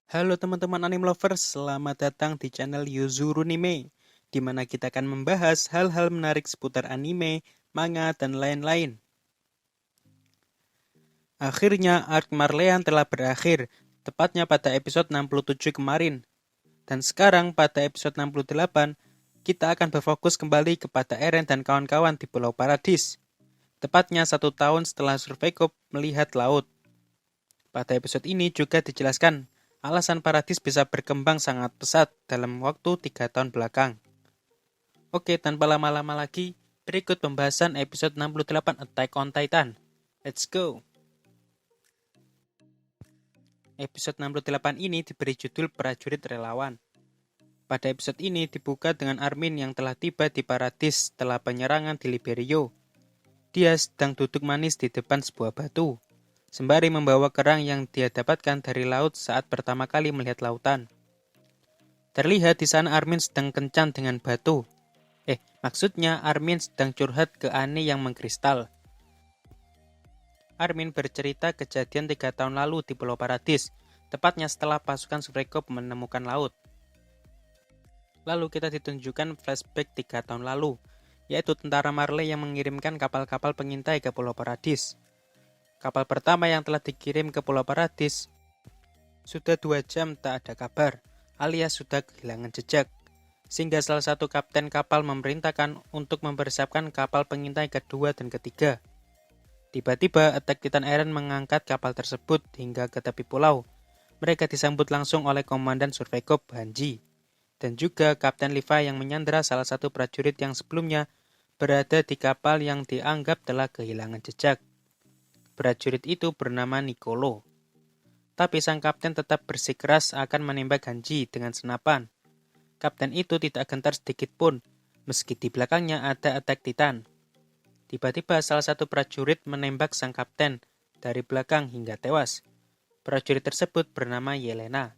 Halo teman-teman anime lovers, selamat datang di channel Yuzuru Anime, di mana kita akan membahas hal-hal menarik seputar anime, manga, dan lain-lain. Akhirnya, arc Marleyan telah berakhir, tepatnya pada episode 67 kemarin. Dan sekarang pada episode 68, kita akan berfokus kembali kepada Eren dan kawan-kawan di Pulau Paradis. Tepatnya 1 tahun setelah Surveycop melihat laut. Pada episode ini juga dijelaskan alasan Paradis bisa berkembang sangat pesat dalam waktu 3 tahun belakang. Oke, tanpa lama-lama lagi, berikut pembahasan episode 68 Attack on Titan. Let's go! Episode 68 ini diberi judul Prajurit Relawan. Pada episode ini dibuka dengan Armin yang telah tiba di Paradis setelah penyerangan di Liberio. Dia sedang duduk manis di depan sebuah batu, sembari membawa kerang yang dia dapatkan dari laut saat pertama kali melihat lautan. Terlihat di sana Armin sedang kencan dengan batu. Maksudnya Armin sedang curhat ke Anne yang mengkristal. Armin bercerita kejadian 3 tahun lalu di Pulau Paradis, tepatnya setelah pasukan Surveycop menemukan laut. Lalu kita ditunjukkan flashback 3 tahun lalu, yaitu tentara Marley yang mengirimkan kapal-kapal pengintai ke Pulau Paradis. Kapal pertama yang telah dikirim ke Pulau Paradis sudah 2 jam tak ada kabar, alias sudah kehilangan jejak. Sehingga salah satu kapten kapal memerintahkan untuk mempersiapkan kapal pengintai kedua dan ketiga. Tiba-tiba Attack Titan Eren mengangkat kapal tersebut hingga ke tepi pulau. Mereka disambut langsung oleh Komandan Surveycop Hanji, dan juga Kapten Levi yang menyandera salah satu prajurit yang sebelumnya berada di kapal yang dianggap telah kehilangan jejak. Prajurit itu bernama Nicolo. Tapi sang kapten tetap bersikeras akan menembak Hanji dengan senapan. Kapten itu tidak gentar sedikit pun, meski di belakangnya ada Attack Titan. Tiba-tiba salah satu prajurit menembak sang kapten dari belakang hingga tewas. Prajurit tersebut bernama Yelena.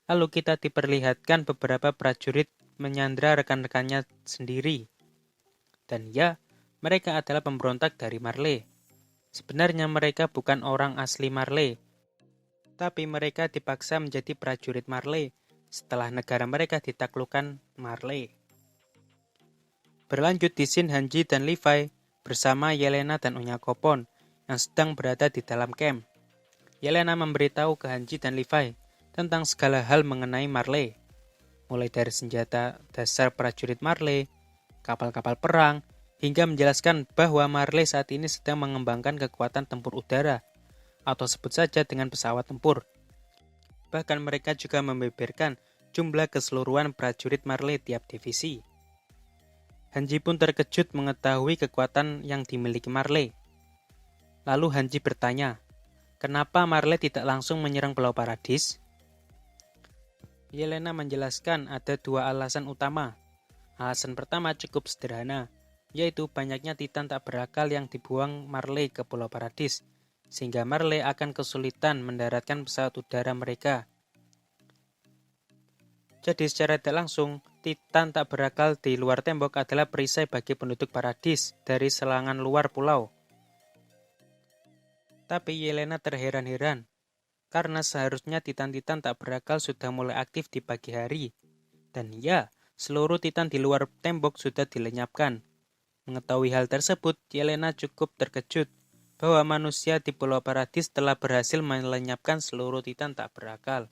Lalu kita diperlihatkan beberapa prajurit menyandra rekan-rekannya sendiri. Dan ya, mereka adalah pemberontak dari Marley. Sebenarnya mereka bukan orang asli Marley, tapi mereka dipaksa menjadi prajurit Marley setelah negara mereka ditaklukkan Marley. Berlanjut di scene Hanji dan Levi bersama Yelena dan Onyakopon yang sedang berada di dalam camp. Yelena memberitahu ke Hanji dan Levi tentang segala hal mengenai Marley, mulai dari senjata dasar prajurit Marley, kapal-kapal perang, hingga menjelaskan bahwa Marley saat ini sedang mengembangkan kekuatan tempur udara, atau sebut saja dengan pesawat tempur. Bahkan mereka juga membeberkan jumlah keseluruhan prajurit Marley tiap divisi. Hanji pun terkejut mengetahui kekuatan yang dimiliki Marley. Lalu Hanji bertanya, kenapa Marley tidak langsung menyerang Pulau Paradis? Yelena menjelaskan ada 2 alasan utama. Alasan pertama cukup sederhana, yaitu banyaknya Titan tak berakal yang dibuang Marley ke Pulau Paradis, sehingga Marley akan kesulitan mendaratkan pesawat udara mereka. Jadi secara tidak langsung, Titan tak berakal di luar tembok adalah perisai bagi penduduk Paradis dari selangan luar pulau. Tapi Yelena terheran-heran, karena seharusnya Titan-Titan tak berakal sudah mulai aktif di pagi hari. Dan ya, seluruh Titan di luar tembok sudah dilenyapkan. Mengetahui hal tersebut, Yelena cukup terkejut bahwa manusia di Pulau Paradis telah berhasil melenyapkan seluruh Titan tak berakal.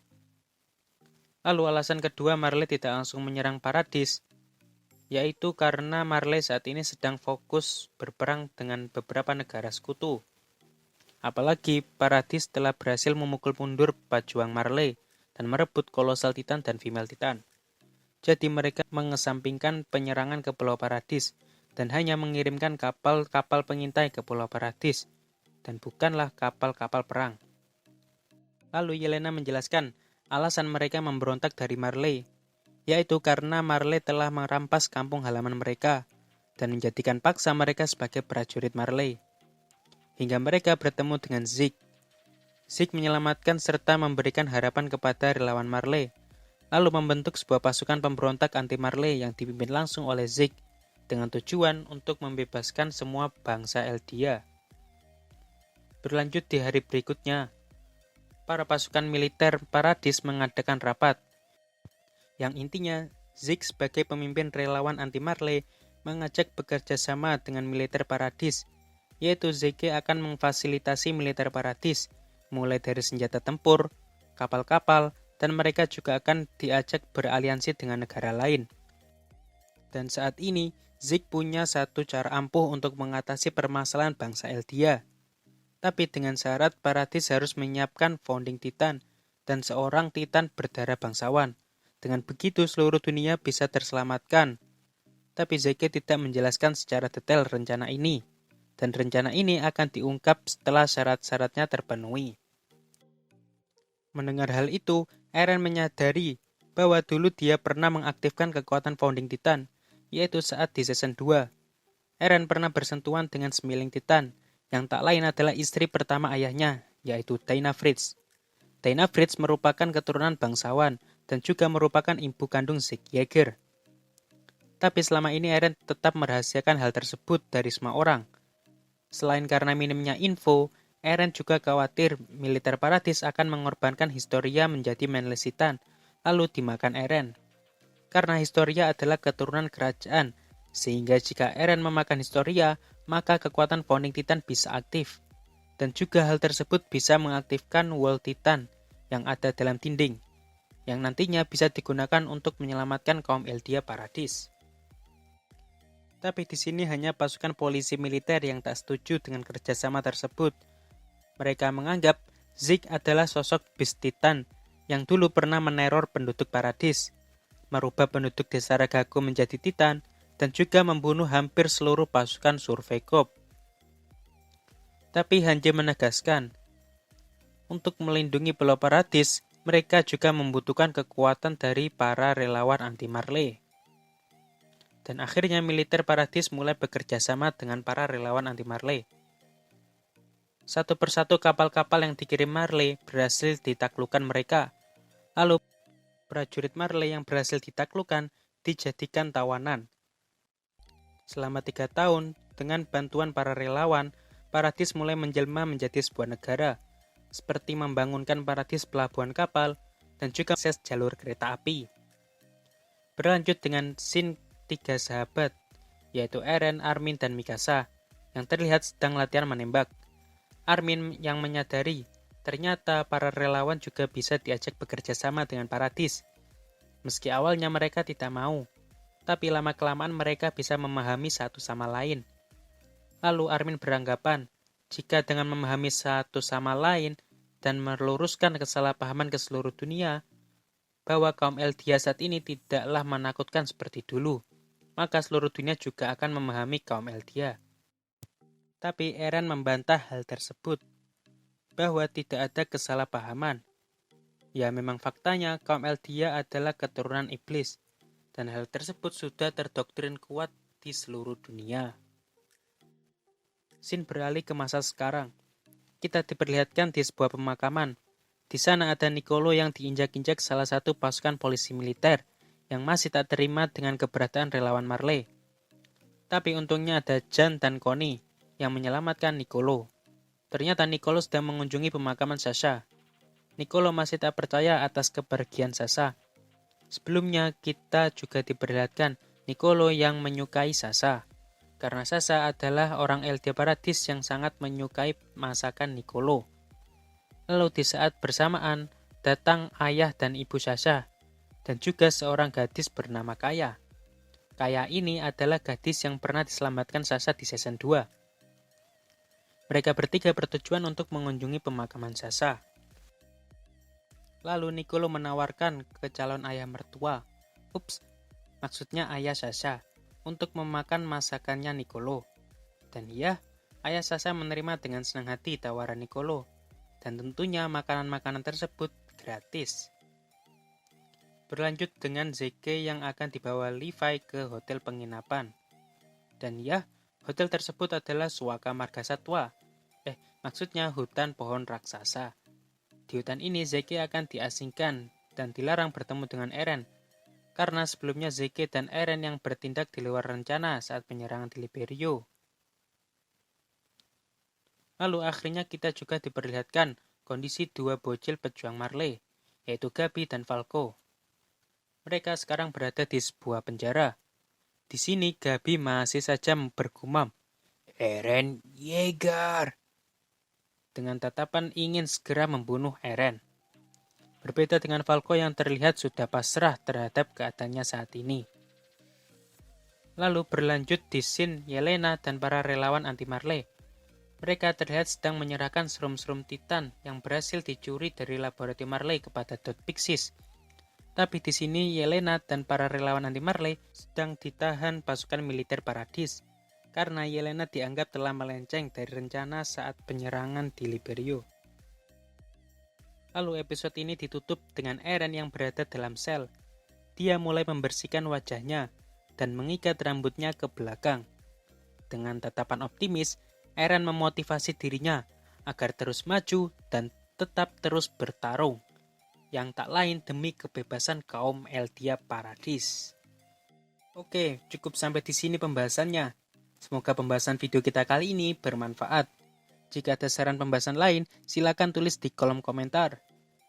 Lalu alasan kedua Marley tidak langsung menyerang Paradis, yaitu karena Marley saat ini sedang fokus berperang dengan beberapa negara sekutu. Apalagi Paradis telah berhasil memukul mundur pejuang Marley dan merebut kolosal Titan dan female Titan. Jadi mereka mengesampingkan penyerangan ke Pulau Paradis dan hanya mengirimkan kapal-kapal pengintai ke Pulau Paradis dan bukanlah kapal-kapal perang. Lalu Yelena menjelaskan alasan mereka memberontak dari Marley, yaitu karena Marley telah merampas kampung halaman mereka dan menjadikan paksa mereka sebagai prajurit Marley. Hingga mereka bertemu dengan Zeke. Zeke menyelamatkan serta memberikan harapan kepada relawan Marley, lalu membentuk sebuah pasukan pemberontak anti Marley yang dipimpin langsung oleh Zeke dengan tujuan untuk membebaskan semua bangsa Eldia. Berlanjut di hari berikutnya, para pasukan militer Paradis mengadakan rapat, yang intinya Zeke sebagai pemimpin relawan anti Marley mengajak bekerja sama dengan militer Paradis, yaitu Zeke akan memfasilitasi militer Paradis, mulai dari senjata tempur, kapal-kapal, dan mereka juga akan diajak beraliansi dengan negara lain. Dan saat ini, Zeke punya satu cara ampuh untuk mengatasi permasalahan bangsa Eldia. Tapi dengan syarat Paradis harus menyiapkan founding Titan dan seorang Titan berdarah bangsawan. Dengan begitu seluruh dunia bisa terselamatkan. Tapi Zeke tidak menjelaskan secara detail rencana ini. Dan rencana ini akan diungkap setelah syarat-syaratnya terpenuhi. Mendengar hal itu, Eren menyadari bahwa dulu dia pernah mengaktifkan kekuatan Founding Titan, yaitu saat di season 2. Eren pernah bersentuhan dengan Smiling Titan, yang tak lain adalah istri pertama ayahnya, yaitu Daina Fritz. Daina Fritz merupakan keturunan bangsawan, dan juga merupakan ibu kandung Zeke Yeager. Tapi selama ini Eren tetap merahasiakan hal tersebut dari semua orang. Selain karena minimnya info, Eren juga khawatir militer Paradis akan mengorbankan Historia menjadi Manless Titan, lalu dimakan Eren. Karena Historia adalah keturunan kerajaan, sehingga jika Eren memakan Historia, maka kekuatan Founding Titan bisa aktif. Dan juga hal tersebut bisa mengaktifkan Wall Titan yang ada dalam dinding, yang nantinya bisa digunakan untuk menyelamatkan kaum Eldia Paradis. Tapi di sini hanya pasukan polisi militer yang tak setuju dengan kerjasama tersebut. Mereka menganggap Zeke adalah sosok Beast Titan yang dulu pernah meneror penduduk Paradis, merubah penduduk desa Ragago menjadi Titan, dan juga membunuh hampir seluruh pasukan Survey Corps. Tapi Hanji menegaskan, untuk melindungi Pulau Paradis, mereka juga membutuhkan kekuatan dari para relawan anti Marley. Dan akhirnya militer Paradis mulai bekerja sama dengan para relawan anti Marley. Satu persatu kapal-kapal yang dikirim Marley berhasil ditaklukkan mereka. Lalu prajurit Marley yang berhasil ditaklukkan dijadikan tawanan. Selama 3 tahun, dengan bantuan para relawan, Paradis mulai menjelma menjadi sebuah negara, seperti membangunkan Paradis pelabuhan kapal dan juga akses jalur kereta api. Berlanjut dengan scene 3 sahabat, yaitu Eren, Armin, dan Mikasa, yang terlihat sedang latihan menembak. Armin yang menyadari, ternyata para relawan juga bisa diajak bekerja sama dengan Paradis. Meski awalnya mereka tidak mau, tapi lama-kelamaan mereka bisa memahami satu sama lain. Lalu Armin beranggapan, jika dengan memahami satu sama lain dan meluruskan kesalahpahaman ke seluruh dunia, bahwa kaum Eldia saat ini tidaklah menakutkan seperti dulu, maka seluruh dunia juga akan memahami kaum Eldia. Tapi Eren membantah hal tersebut, bahwa tidak ada kesalahpahaman. Ya memang faktanya kaum Eldia adalah keturunan iblis, dan hal tersebut sudah terdoktrin kuat di seluruh dunia. Scene beralih ke masa sekarang. Kita diperlihatkan di sebuah pemakaman. Di sana ada Niccolo yang diinjak-injak salah satu pasukan polisi militer, yang masih tak terima dengan keberadaan relawan Marley. Tapi untungnya ada Jan dan Connie yang menyelamatkan Niccolo. Ternyata Niccolo sedang mengunjungi pemakaman Sasha. Niccolo masih tak percaya atas kepergian Sasha. Sebelumnya kita juga diperlihatkan Niccolo yang menyukai Sasha, karena Sasha adalah orang Eldia Paradis yang sangat menyukai masakan Niccolo. Lalu di saat bersamaan datang ayah dan ibu Sasha, dan juga seorang gadis bernama Kaya. Kaya ini adalah gadis yang pernah diselamatkan Sasha di season 2. Mereka bertiga bertujuan untuk mengunjungi pemakaman Sasha. Lalu Niccolo menawarkan ke calon ayah mertua, maksudnya ayah Sasha, untuk memakan masakannya Niccolo. Dan iya, ayah Sasha menerima dengan senang hati tawaran Niccolo, dan tentunya makanan-makanan tersebut gratis. Berlanjut dengan Zeke yang akan dibawa Levi ke hotel penginapan. Dan ya, hotel tersebut adalah Suaka Marga Satwa. Maksudnya hutan pohon raksasa. Di hutan ini Zeke akan diasingkan dan dilarang bertemu dengan Eren. Karena sebelumnya Zeke dan Eren yang bertindak di luar rencana saat penyerangan di Liberio. Lalu akhirnya kita juga diperlihatkan kondisi dua bocil pejuang Marley, yaitu Gabi dan Falco. Mereka sekarang berada di sebuah penjara. Di sini Gabi masih saja bergumam, "Eren Yeager," dengan tatapan ingin segera membunuh Eren. Berbeda dengan Falco yang terlihat sudah pasrah terhadap keadaannya saat ini. Lalu berlanjut di scene Yelena dan para relawan anti Marley. Mereka terlihat sedang menyerahkan serum-serum Titan yang berhasil dicuri dari laboratorium Marley kepada Dot Pixies. Tapi di sini Yelena dan para relawan anti Marley sedang ditahan pasukan militer Paradis karena Yelena dianggap telah melenceng dari rencana saat penyerangan di Liberio. Lalu episode ini ditutup dengan Eren yang berada dalam sel. Dia mulai membersihkan wajahnya dan mengikat rambutnya ke belakang. Dengan tatapan optimis, Eren memotivasi dirinya agar terus maju dan tetap terus bertarung, yang tak lain demi kebebasan kaum Eldia Paradis. Oke, cukup sampai di sini pembahasannya. Semoga pembahasan video kita kali ini bermanfaat. Jika ada saran pembahasan lain, silakan tulis di kolom komentar.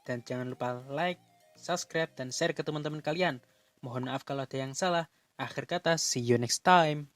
Dan jangan lupa like, subscribe, dan share ke teman-teman kalian. Mohon maaf kalau ada yang salah. Akhir kata, see you next time.